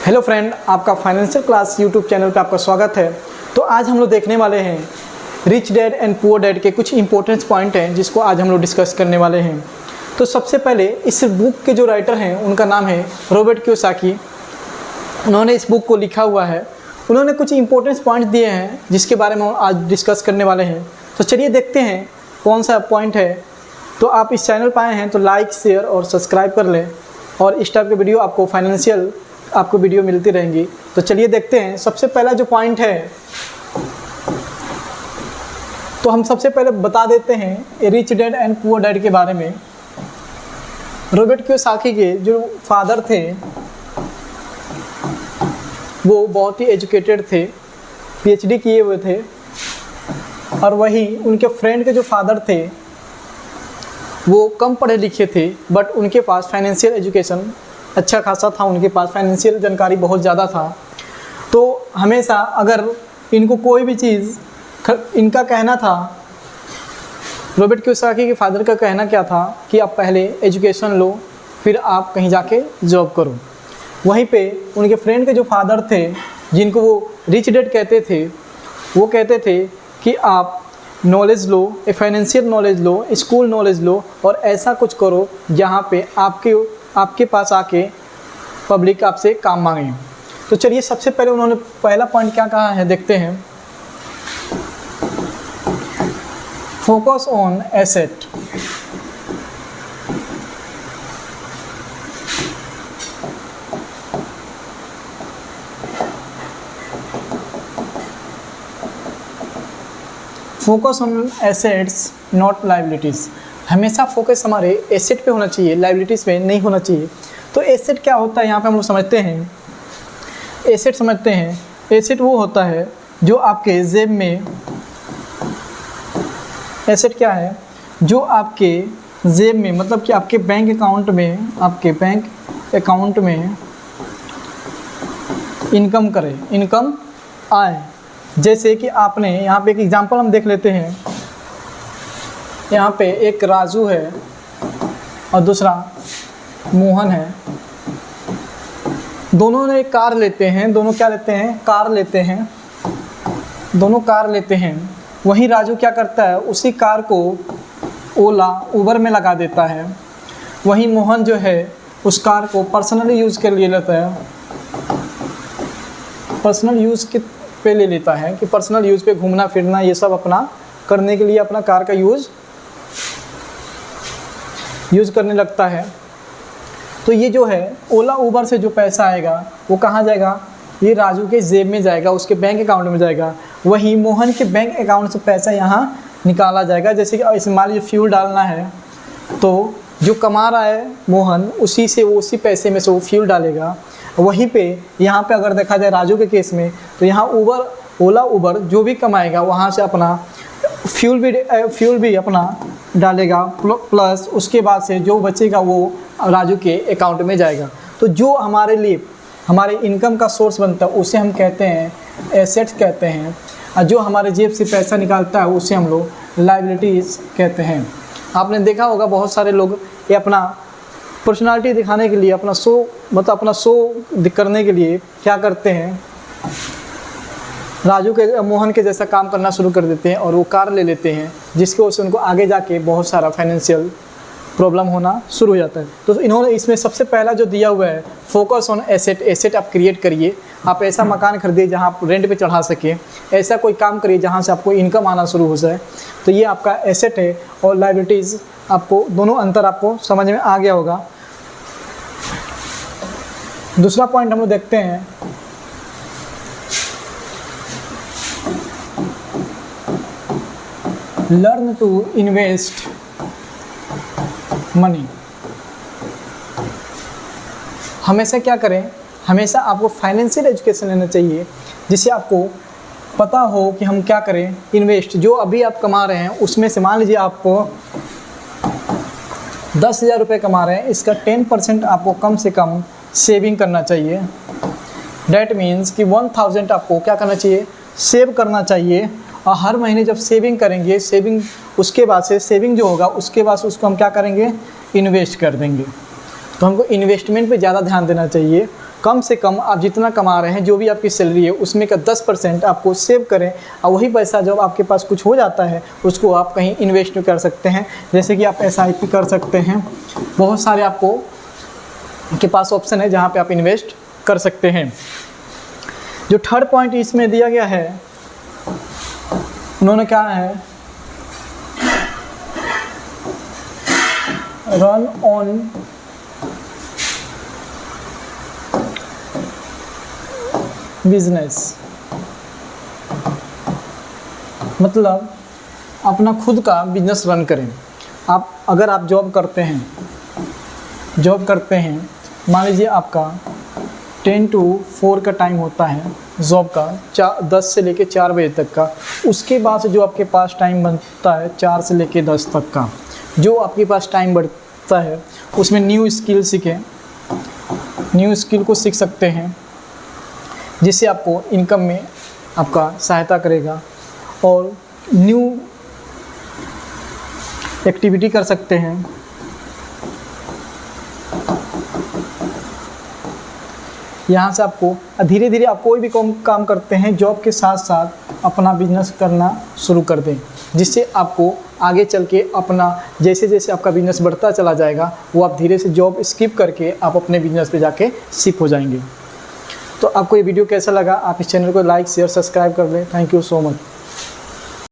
Hello friend, आपका financial class YouTube channel पे आपका स्वागत है। तो आज हम लोग देखने वाले हैं rich dad and poor dad के कुछ इंपॉर्टेंट पॉइंट हैं जिसको आज हम लोग डिस्कस करने वाले हैं। तो सबसे पहले इस बुक के जो राइटर हैं उनका नाम है रॉबर्ट कियोसाकी। उन्होंने इस बुक को लिखा हुआ है। उन्होंने कुछ इंपॉर्टेंट पॉइंट दिए हैं जिसके बारे में हम आज डिस्कस करने वाले हैं। तो चलिए देखते हैं कौन सा पॉइंट है। तो आप इस चैनल पर आए हैं तो लाइक, शेयर और सब्सक्राइब कर लें और इस टाइप के वीडियो आपको फाइनेंशियल आपको वीडियो मिलती रहेंगी। तो चलिए देखते हैं। सबसे पहला जो पॉइंट है तो हम सबसे पहले बता देते हैं rich dad and poor dad के बारे में। रॉबर्ट कियोसाकी के जो फादर थे वो बहुत ही एजुकेटेड थे, पीएचडी किए हुए थे। और वही उनके फ्रेंड के जो फादर थे वो कम पढ़े लिखे थे, बट उनके पास फाइनेंशियल एजुकेशन अच्छा खासा था, उनके पास फाइनेंशियल जानकारी बहुत ज़्यादा था। तो हमेशा अगर इनको कोई भी चीज़, इनका कहना था, रॉबर्ट कियोसाकी के फादर का कहना क्या था कि आप पहले एजुकेशन लो फिर आप कहीं जाके जॉब करो। वहीं पे उनके फ्रेंड के जो फादर थे जिनको वो रिच डैड कहते थे, वो कहते थे कि आप नॉलेज लो, फाइनेंशियल नॉलेज लो, स्कूल नॉलेज लो और ऐसा कुछ करो जहाँ पे आपके पास आके पब्लिक आपसे काम मांगे। तो चलिए सबसे पहले उन्होंने पहला पॉइंट क्या कहा है देखते हैं। Focus on asset. Focus on assets not liabilities. हमेशा फोकस हमारे एसेट पे होना चाहिए, लाइबिलिटीज़ पे नहीं होना चाहिए। तो एसेट क्या होता है यहाँ पे हम लोग समझते हैं। एसेट समझते हैं, एसेट वो होता है जो आपके जेब में, एसेट क्या है जो आपके जेब में मतलब कि आपके बैंक अकाउंट में, आपके बैंक अकाउंट में इनकम करे, इनकम आए। जैसे कि आपने यहाँ पे एक एग्जांपल हम देख लेते हैं। यहाँ पे एक राजू है और दूसरा मोहन है। दोनों ने एक कार लेते हैं, दोनों क्या लेते हैं, कार लेते हैं, दोनों कार लेते हैं। वहीं राजू क्या करता है, उसी कार को ओला, उबर में लगा देता है। वहीं मोहन जो है उस कार को पर्सनली यूज़ के लिए लेता है, पर्सनल यूज़ के पे ले लेता है कि पर्सनल यूज़ पे घूमना फिरना ये सब अपना करने के लिए अपना कार का यूज़ करने लगता है। तो ये जो है ओला उबर से जो पैसा आएगा वो कहाँ जाएगा, ये राजू के जेब में जाएगा, उसके बैंक अकाउंट में जाएगा। वहीं मोहन के बैंक अकाउंट से पैसा यहाँ निकाला जाएगा। जैसे कि इस मान लीजिए फ्यूल डालना है तो जो कमा रहा है मोहन उसी से, वो उसी पैसे में से वो फ्यूल डालेगा। वहीं पे यहाँ पे अगर देखा जाए राजू के केस में तो यहाँ ओला उबर जो भी कमाएगा वहाँ से अपना फ्यूल भी अपना डालेगा, प्लस उसके बाद से जो बचेगा वो राजू के अकाउंट में जाएगा। तो जो हमारे लिए हमारे इनकम का सोर्स बनता है उसे हम कहते हैं एसेट्स कहते हैं, और जो हमारे जेब से पैसा निकालता है उसे हम लोग लायबिलिटीज़ कहते हैं। आपने देखा होगा बहुत सारे लोग ये अपना पर्सनालिटी दिखाने के लिए, अपना शो करने के लिए क्या करते हैं, राजू के मोहन के जैसा काम करना शुरू कर देते हैं और वो कार ले लेते हैं, जिसकी वजह से उनको आगे जाके बहुत सारा फाइनेंशियल प्रॉब्लम होना शुरू हो जाता है। तो इन्होंने इसमें सबसे पहला जो दिया हुआ है फोकस ऑन एसेट। एसेट आप क्रिएट करिए, आप ऐसा मकान खरीदिए जहाँ आप रेंट पे चढ़ा सके, ऐसा कोई काम करिए जहाँ से आपको इनकम आना शुरू हो जाए। तो ये आपका एसेट है। और लायबिलिटीज़ आपको दोनों अंतर आपको समझ में आ गया होगा। दूसरा पॉइंट हम लोग देखते हैं, लर्न टू इन्वेस्ट मनी। हमेशा क्या करें, हमेशा आपको फाइनेंशियल एजुकेशन लेना चाहिए जिससे आपको पता हो कि हम क्या करें। इन्वेस्ट जो अभी आप कमा रहे हैं उसमें से मान लीजिए आपको 10,000 रुपये कमा रहे हैं, इसका 10% आपको कम से कम सेविंग करना चाहिए। डैट मीन्स कि 1,000 आपको क्या करना चाहिए, सेव करना चाहिए। और हर महीने जब सेविंग करेंगे, सेविंग उसके बाद से सेविंग जो होगा उसके बाद से उसको हम क्या करेंगे, इन्वेस्ट कर देंगे। तो हमको इन्वेस्टमेंट पे ज़्यादा ध्यान देना चाहिए। कम से कम आप जितना कमा रहे हैं, जो भी आपकी सैलरी है उसमें का 10% आपको सेव करें, और वही पैसा जब आपके पास कुछ हो जाता है उसको आप कहीं इन्वेस्ट कर सकते हैं। जैसे कि आप SIP कर सकते हैं, बहुत सारे आपको के पास ऑप्शन है जहाँ पे आप इन्वेस्ट कर सकते हैं। जो थर्ड पॉइंट इसमें दिया गया है, उन्होंने कहा है रन ऑन बिजनेस, मतलब अपना खुद का बिजनेस रन करें। अगर आप जॉब करते हैं, मान लीजिए आपका 10 to 4 का टाइम होता है जॉब का, 10 से लेके 4 बजे तक का। उसके बाद से जो आपके पास टाइम बनता है 4 से लेके 10 तक का, जो आपके पास टाइम बढ़ता है उसमें न्यू स्किल सीखें, न्यू स्किल को सीख सकते हैं, जिससे आपको इनकम में आपका सहायता करेगा। और न्यू एक्टिविटी कर सकते हैं। यहाँ से आपको धीरे धीरे आप कोई भी काम करते हैं जॉब के साथ साथ अपना बिजनेस करना शुरू कर दें, जिससे आपको आगे चल के अपना जैसे जैसे आपका बिजनेस बढ़ता चला जाएगा, वो आप धीरे से जॉब स्किप करके आप अपने बिजनेस पे जाके शिफ्ट हो जाएंगे। तो आपको ये वीडियो कैसा लगा, आप इस चैनल को लाइक शेयर सब्सक्राइब कर लें। Thank you so much.